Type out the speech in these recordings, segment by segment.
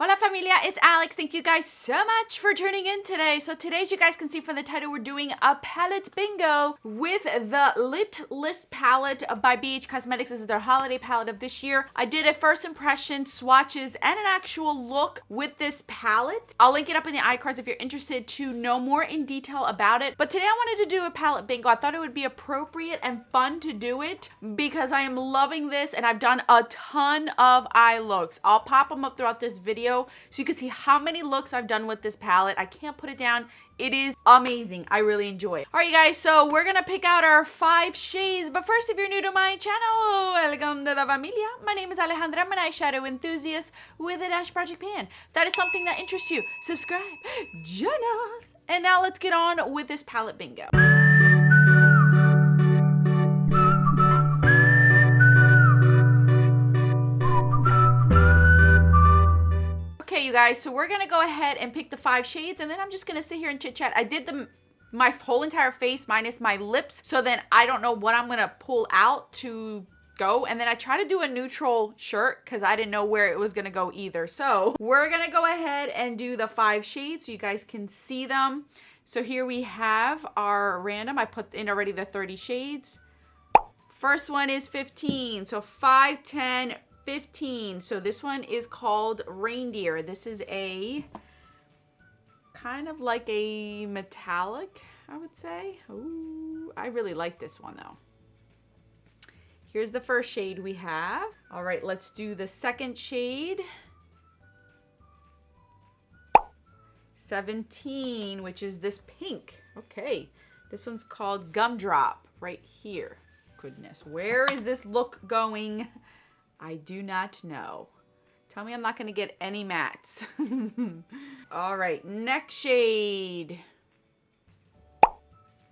Hola familia, it's Alex. Thank you guys so much for tuning in today. So today, as you guys can see from the title, we're doing a palette bingo with the Lit List palette by BH Cosmetics. This is their holiday palette of this year. I did a first impression, swatches, and an actual look with this palette. I'll link it up in the iCards if you're interested to know more in detail about it. But today I wanted to do a palette bingo. I thought it would be appropriate and fun to do it because I am loving this and I've done a ton of eye looks. I'll pop them up throughout this video so you can see how many looks I've done with this palette. I can't put it down. It is amazing. I really enjoy it. All right, you guys, so we're gonna pick out our 5 shades. But first, if you're new to my channel, welcome to the familia. My name is Alejandra. I'm an eyeshadow enthusiast with a Dash Project Pan. If that is something that interests you, subscribe, join us. And now let's get on with this palette bingo. Okay, you guys, so we're gonna go ahead and pick the 5 shades, and then I'm just gonna sit here and chit chat. I did my whole entire face minus my lips, so then I don't know what I'm gonna pull out to go. And then I try to do a neutral shirt because I didn't know where it was gonna go either. So we're gonna go ahead and do the 5 shades so you guys can see them. So here we have our random. I put in already the 30 shades. First one is 15, so 5, 10, 15. So this one is called Reindeer. This is a kind of like a metallic, I would say. Ooh, I really like this one though. Here's the first shade we have. All right, let's do the second shade. 17, which is this pink. Okay, this one's called Gumdrop right here. Goodness, where is this look going? I do not know. Tell me I'm not gonna get any mattes. All right, next shade.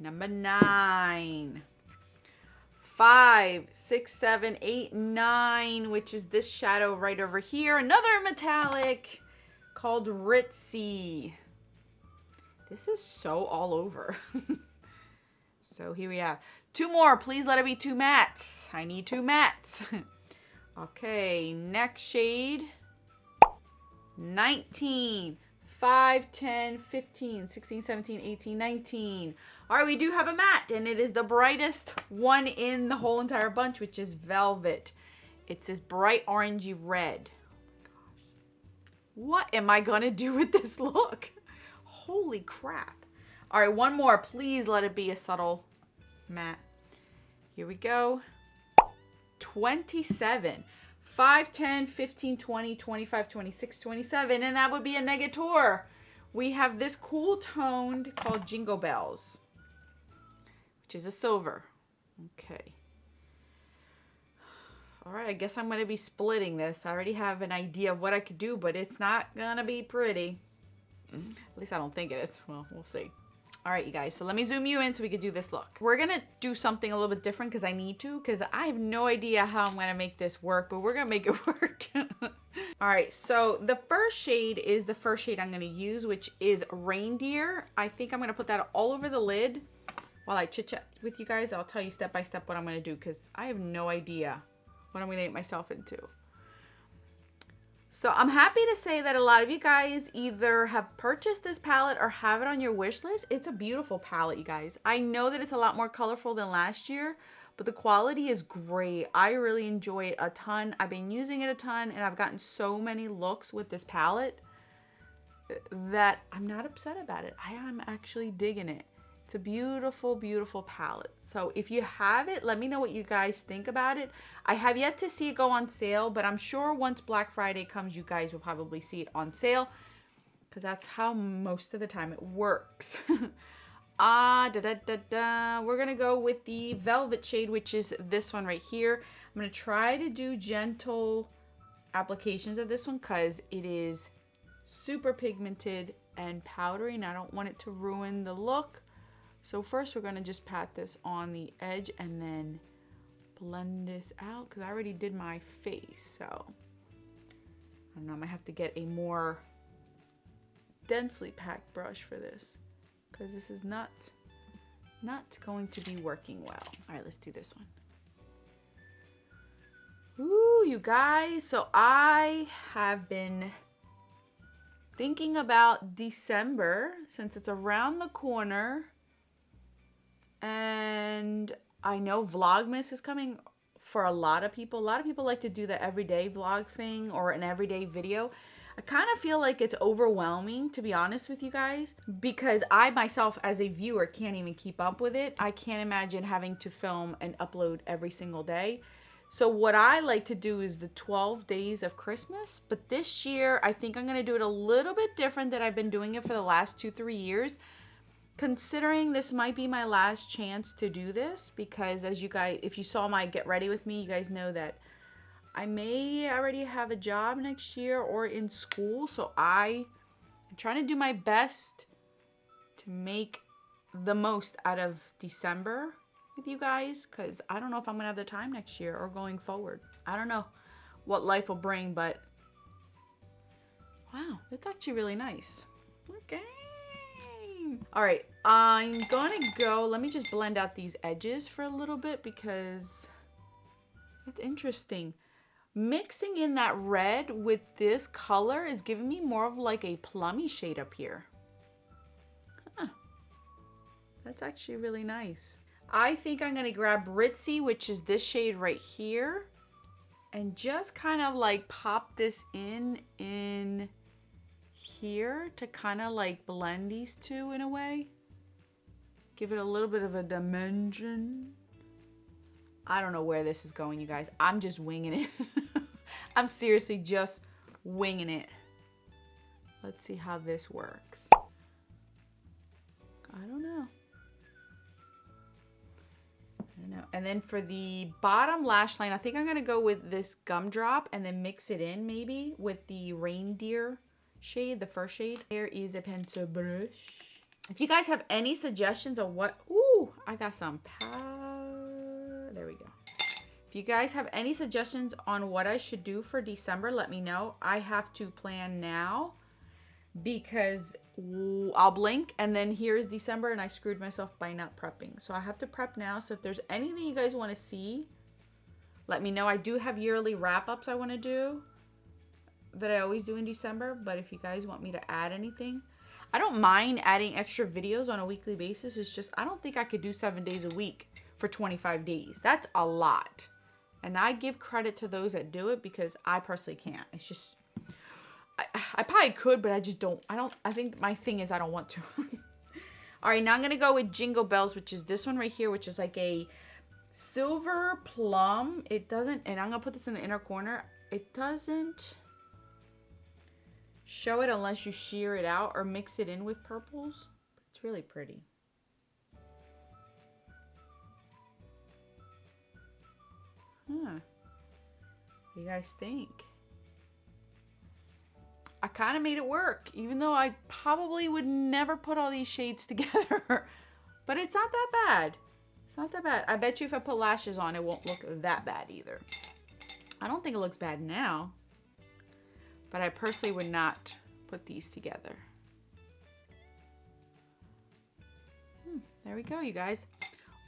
Number 9. 5, 6, 7, 8, 9, which is this shadow right over here. Another metallic called Ritzy. This is so all over. So here we have 2 more. Please let it be 2 mattes. I need 2 mattes. Okay, next shade. 19, 5, 10, 15, 16, 17, 18, 19. All right, we do have a matte, and it is the brightest one in the whole entire bunch, which is Velvet. It's this bright orangey red. Oh my gosh. What am I gonna do with this look? Holy crap. All right, one more. Please let it be a subtle matte. Here we go. 27, 5, 10, 15, 20, 25, 26, 27, and that would be a Negator. We have this cool toned called Jingle Bells, which is a silver. Okay. All right, I guess I'm going to be splitting this. I already have an idea of what I could do, but it's not going to be pretty. At least I don't think it is. Well, we'll see. All right, you guys, so let me zoom you in so we could do this look. We're gonna do something a little bit different because I need to, because I have no idea how I'm gonna make this work, but we're gonna make it work. All right, so the first shade is the first shade I'm gonna use, which is Reindeer. I think I'm gonna put that all over the lid while I chit chat with you guys. I'll tell you step by step what I'm gonna do because I have no idea what I'm gonna get myself into. So I'm happy to say that a lot of you guys either have purchased this palette or have it on your wish list. It's a beautiful palette, you guys. I know that it's a lot more colorful than last year, but the quality is great. I really enjoy it a ton. I've been using it a ton, and I've gotten so many looks with this palette that I'm not upset about it. I am actually digging it. It's a beautiful, beautiful palette. So if you have it, let me know what you guys think about it. I have yet to see it go on sale, but I'm sure once Black Friday comes, you guys will probably see it on sale because that's how most of the time it works. We're gonna go with the Velvet shade, which is this one right here. I'm gonna try to do gentle applications of this one because it is super pigmented and powdery, and I don't want it to ruin the look. So first we're gonna just pat this on the edge and then blend this out because I already did my face. So I don't know, I might have to get a more densely packed brush for this because this is not going to be working well. All right, let's do this one. Ooh, you guys, so I have been thinking about December, since it's around the corner, and I know Vlogmas is coming for a lot of people. A lot of people like to do the everyday vlog thing or an everyday video. I kind of feel like it's overwhelming, to be honest with you guys, because I myself as a viewer can't even keep up with it. I can't imagine having to film and upload every single day. So what I like to do is the 12 days of Christmas. But this year, I think I'm going to do it a little bit different than I've been doing it for the last 2-3 years. Considering this might be my last chance to do this, because as you guys, if you saw my Get Ready With Me, you guys know that I may already have a job next year or in school. So I'm trying to do my best to make the most out of December with you guys, because I don't know if I'm gonna have the time next year or going forward. I don't know what life will bring, but wow, that's actually really nice. Okay. All right, I'm gonna go, let me just blend out these edges for a little bit because it's interesting. Mixing in that red with this color is giving me more of like a plummy shade up here. Huh. That's actually really nice. I think I'm gonna grab Ritzy, which is this shade right here, and just kind of like pop this in here to kind of like blend these two in a way. Give it a little bit of a dimension. I don't know where this is going, you guys. I'm just winging it. I'm seriously just winging it. Let's see how this works. I don't know. And then for the bottom lash line, I think I'm going to go with this gumdrop and then mix it in maybe with the reindeer shade, the first shade. There is a pencil brush. If you guys have any suggestions of what, ooh, I got some powder. There we go. If you guys have any suggestions on what I should do for December, let me know. I have to plan now because I'll blink and then here's December and I screwed myself by not prepping. So I have to prep now. So if there's anything you guys want to see, let me know. I do have yearly wrap-ups I want to do that I always do in December. But if you guys want me to add anything, I don't mind adding extra videos on a weekly basis. It's just I don't think I could do 7 days a week for 25 days. That's a lot. And I give credit to those that do it because I personally can't. It's just, I probably could, but I just don't. I think my thing is I don't want to. All right, now I'm going to go with Jingle Bells, which is this one right here, which is like a silver plum. It doesn't, and I'm going to put this in the inner corner. It doesn't show it unless you shear it out or mix it in with purples. It's really pretty. Huh. What do you guys think? I kind of made it work, even though I probably would never put all these shades together. But it's not that bad. It's not that bad. I bet you if I put lashes on, it won't look that bad either. I don't think it looks bad now. But I personally would not put these together. There we go, you guys.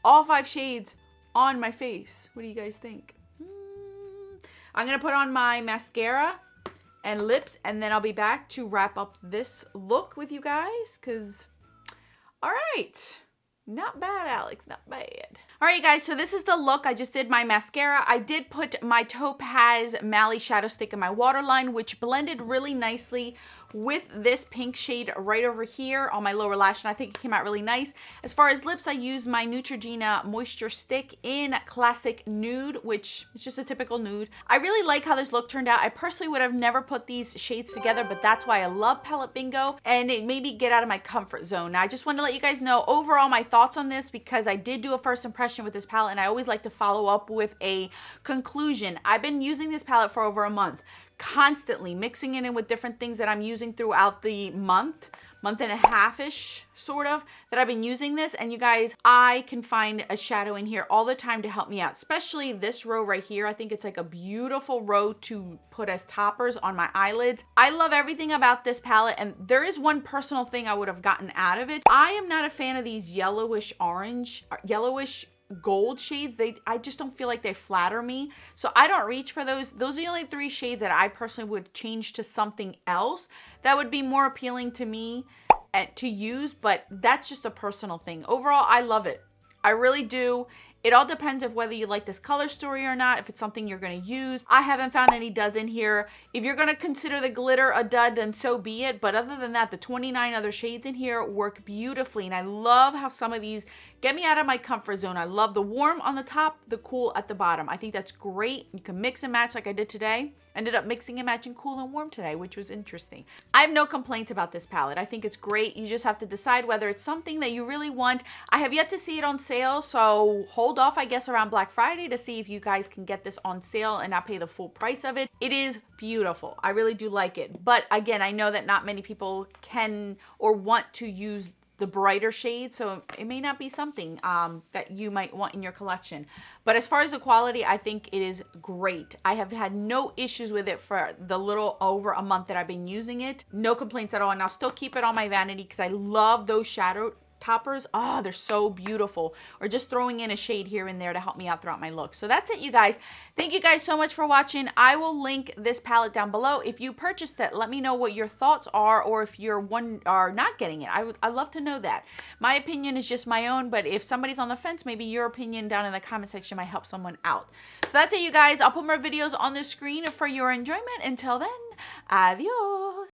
All 5 shades on my face. What do you guys think? I'm going to put on my mascara and lips, and then I'll be back to wrap up this look with you guys, because, all right. Not bad, Alex. Not bad. All right, guys. So this is the look. I just did my mascara. I did put my Topaz Mally Shadow Stick in my waterline, which blended really nicely with this pink shade right over here on my lower lash, and I think it came out really nice. As far as lips, I used my Neutrogena Moisture Stick in Classic Nude, which is just a typical nude. I really like how this look turned out. I personally would have never put these shades together, but that's why I love Palette Bingo, and it made me get out of my comfort zone. Now, I just want to let you guys know overall my thoughts on this, because I did do a first impression with this palette, and I always like to follow up with a conclusion. I've been using this palette for over a month, constantly mixing it in with different things that I'm using throughout the month and a half-ish sort of that I've been using this. And you guys, I can find a shadow in here all the time to help me out, especially this row right here. I think it's like a beautiful row to put as toppers on my eyelids. I love everything about this palette, and there is one personal thing I would have gotten out of it. I am not a fan of these yellowish orange, yellowish gold shades, I just don't feel like they flatter me. So I don't reach for those. Those are the only 3 shades that I personally would change to something else that would be more appealing to me to use, but that's just a personal thing. Overall, I love it. I really do. It all depends of whether you like this color story or not, if it's something you're going to use. I haven't found any duds in here. If you're going to consider the glitter a dud, then so be it. But other than that, the 29 other shades in here work beautifully. And I love how some of these get me out of my comfort zone. I love the warm on the top, the cool at the bottom. I think that's great. You can mix and match like I did today. Ended up mixing and matching cool and warm today, which was interesting. I have no complaints about this palette. I think it's great. You just have to decide whether it's something that you really want. I have yet to see it on sale, so hold off, I guess, around Black Friday to see if you guys can get this on sale and not pay the full price of it. It is beautiful. I really do like it. But again, I know that not many people can or want to use the brighter shade, so it may not be something that you might want in your collection. But as far as the quality, I think it is great. I have had no issues with it for the little over a month that I've been using it. No complaints at all, and I'll still keep it on my vanity because I love those shadow toppers. Oh, they're so beautiful. Or just throwing in a shade here and there to help me out throughout my look. So that's it, you guys. Thank you guys so much for watching. I will link this palette down below. If you purchased it, let me know what your thoughts are, or if you're not getting it. I'd love to know that. My opinion is just my own, but if somebody's on the fence, maybe your opinion down in the comment section might help someone out. So that's it, you guys. I'll put more videos on the screen for your enjoyment. Until then, adios.